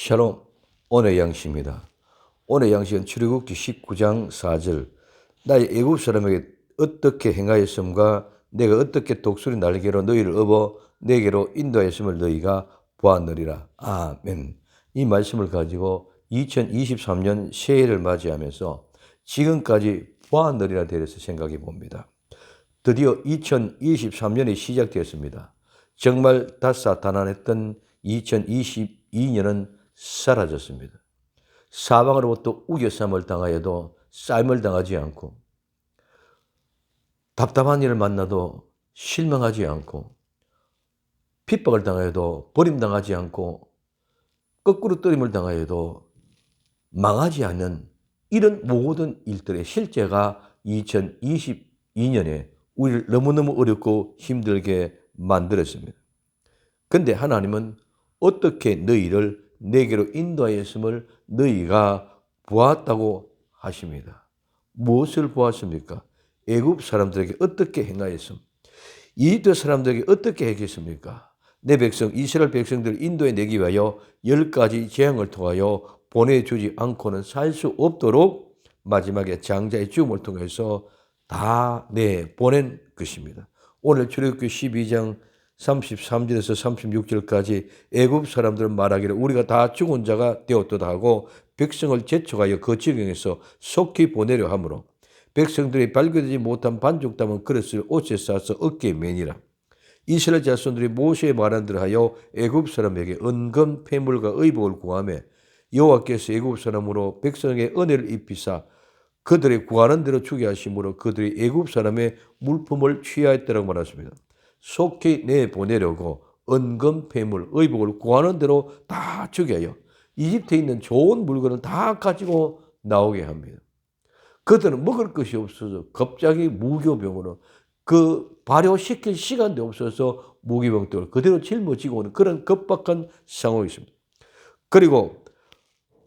샬롬, 오늘의 양식입니다. 오늘의 양식은 출애굽기 19장 4절. 나의 애굽 사람에게 어떻게 행하였음과 내가 어떻게 독수리 날개로 너희를 업어 내게로 인도하였음을 너희가 보았느니라. 아멘. 이 말씀을 가지고 2023년 새해를 맞이하면서 지금까지 보았느니라 대해서 생각해 봅니다. 드디어 2023년이 시작되었습니다. 정말 다사다난했던 2022년은 사라졌습니다. 사방으로부터 우겨쌈을 당하여도 쌀을 당하지 않고, 답답한 일을 만나도 실망하지 않고, 핍박을 당하여도 버림당하지 않고, 거꾸로 뜨림을 당하여도 망하지 않는 이런 모든 일들의 실제가 2022년에 우리를 너무너무 어렵고 힘들게 만들었습니다. 근데 하나님은 어떻게 너희를 내게로 인도하였음을 너희가 보았다고 하십니다. 무엇을 보았습니까? 애굽 사람들에게 어떻게 행하였음? 이집트 사람들에게 어떻게 행했습니까? 내 백성 이스라엘 백성들 인도에 내기 위하여 10가지 재앙을 통하여 보내주지 않고는 살 수 없도록 마지막에 장자의 죽음을 통해서 다 내보낸 것입니다. 오늘 출애굽기 12장 33절에서 36절까지 애굽 사람들은 말하기를 우리가 다 죽은 자가 되었도다 하고 백성을 재촉하여 그 지경에서 속히 보내려 하므로 백성들이 발견되지 못한 반죽 담은 그릇을 옷에 싸서 어깨에 매니라. 이스라엘 자손들이 모세의 말한 대로 하여 애굽 사람에게 은금 폐물과 의복을 구하며 여호와께서 애굽 사람으로 백성에게 은혜를 입히사 그들의 구하는 대로 주게 하심으로 그들이 애굽 사람의 물품을 취하였다고 말했습니다. 속히 내보내려고 은금 폐물 의복을 구하는 대로 다 주게 하여 이집트에 있는 좋은 물건을 다 가지고 나오게 합니다. 그들은 먹을 것이 없어서 갑자기 무교병으로 그 발효시킬 시간도 없어서 무기병들을 그대로 짊어지고 오는 그런 급박한 상황이 있습니다. 그리고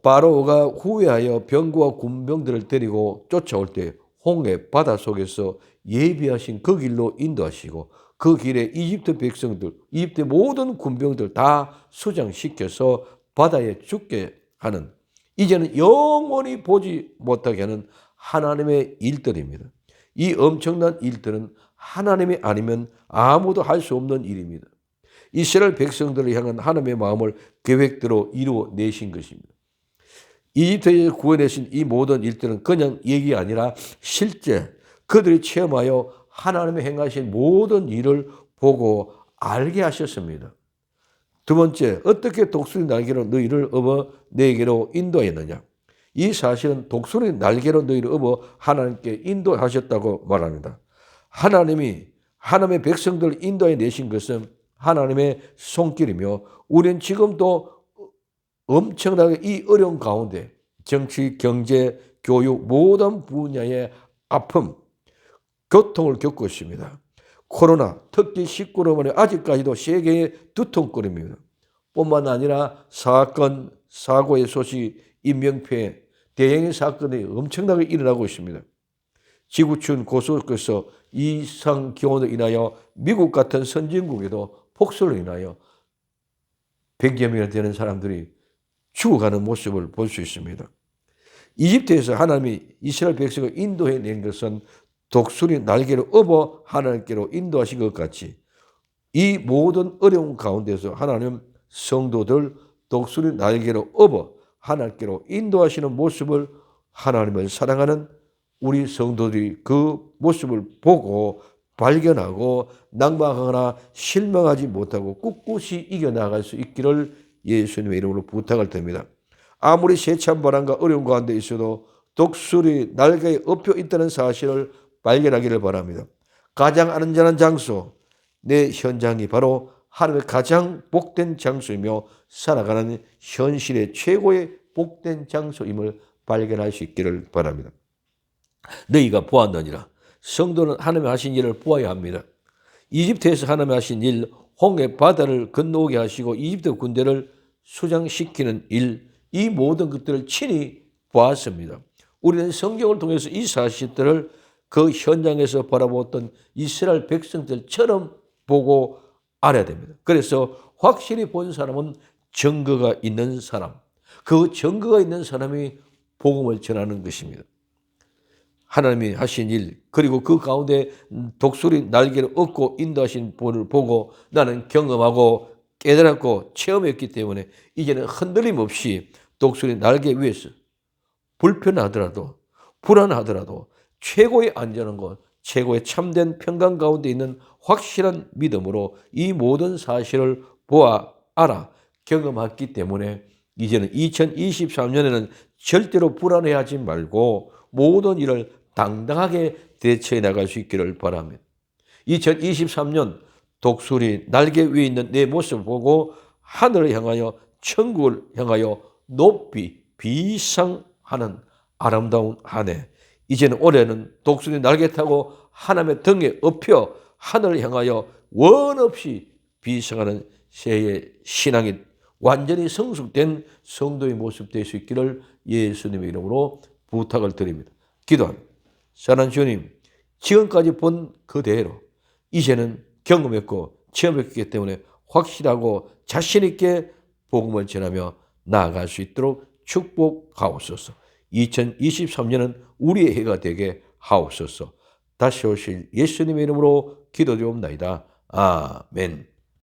바로가 후회하여 병거와 군병들을 데리고 쫓아올 때 홍해 바다 속에서 예비하신 그 길로 인도하시고 그 길에 이집트 백성들, 이집트 모든 군병들 다 수장시켜서 바다에 죽게 하는, 이제는 영원히 보지 못하게 하는 하나님의 일들입니다. 이 엄청난 일들은 하나님이 아니면 아무도 할 수 없는 일입니다. 이스라엘 백성들을 향한 하나님의 마음을 계획대로 이루어내신 것입니다. 이집트에서 구해내신 이 모든 일들은 그냥 얘기가 아니라 실제 그들이 체험하여 하나님의 행하신 모든 일을 보고 알게 하셨습니다. 두 번째, 어떻게 독수리 날개로 너희를 업어 내게로 인도하였느냐. 이 사실은 독수리 날개로 너희를 업어 하나님께 인도하셨다고 말합니다. 하나님이 하나님의 백성들을 인도해 내신 것은 하나님의 손길이며 우리는 지금도 엄청나게 이 어려운 가운데 정치, 경제, 교육 모든 분야의 아픔, 고통을 겪고 있습니다. 코로나, 특히 19년만에 아직까지도 세계의 두통거립니다. 뿐만 아니라 사건, 사고의 소식, 인명피해, 대형의 사건이 엄청나게 일어나고 있습니다. 지구촌 고속에서 이상 기온으로 인하여 미국 같은 선진국에도 폭설로 인하여 100여 명이나 되는 사람들이 죽어가는 모습을 볼 수 있습니다. 이집트에서 하나님이 이스라엘 백성을 인도해 낸 것은 독수리 날개로 업어 하나님께로 인도하신 것 같이 이 모든 어려운 가운데서 하나님 성도들 독수리 날개로 업어 하나님께로 인도하시는 모습을 하나님을 사랑하는 우리 성도들이 그 모습을 보고 발견하고 낭망하거나 실망하지 못하고 꿋꿋이 이겨나갈 수 있기를 예수님의 이름으로 부탁을 드립니다. 아무리 세찬 바람과 어려운 가운데 있어도 독수리 날개에 엎여 있다는 사실을 발견하기를 바랍니다. 가장 안전한 장소, 내 현장이 바로 하나님의 가장 복된 장소이며 살아가는 현실의 최고의 복된 장소임을 발견할 수 있기를 바랍니다. 너희가 보았느니라. 성도는 하나님이 하신 일을 보아야 합니다. 이집트에서 하나님이 하신 일, 홍해 바다를 건너오게 하시고 이집트 군대를 수장시키는 일, 이 모든 것들을 친히 보았습니다. 우리는 성경을 통해서 이 사실들을 그 현장에서 바라보았던 이스라엘 백성들처럼 보고 알아야 됩니다. 그래서 확실히 본 사람은 증거가 있는 사람, 그 증거가 있는 사람이 복음을 전하는 것입니다. 하나님이 하신 일, 그리고 그 가운데 독수리 날개를 얻고 인도하신 분을 보고 나는 경험하고 깨달았고 체험했기 때문에 이제는 흔들림 없이 독수리 날개 위에서 불편하더라도 불안하더라도 최고의 안전한 곳, 최고의 참된 평강 가운데 있는 확실한 믿음으로 이 모든 사실을 보아 알아 경험했기 때문에 이제는 2023년에는 절대로 불안해하지 말고 모든 일을 당당하게 대처해 나갈 수 있기를 바랍니다. 2023년 독수리 날개 위에 있는 내 모습을 보고 하늘을 향하여 천국을 향하여 높이 비상하는 아름다운 한 해. 이제는 올해는 독수리 날개 타고 하나님의 등에 업혀 하늘을 향하여 원없이 비상하는 새해의 신앙이 완전히 성숙된 성도의 모습 될 수 있기를 예수님의 이름으로 부탁을 드립니다. 기도합니다. 사랑하는 주님, 지금까지 본 그대로 이제는 경험했고 체험했기 때문에 확실하고 자신 있게 복음을 전하며 나아갈 수 있도록 축복하옵소서. 2023년은 우리의 해가 되게 하옵소서. 다시 오실 예수님의 이름으로 기도드리옵나이다. 아멘.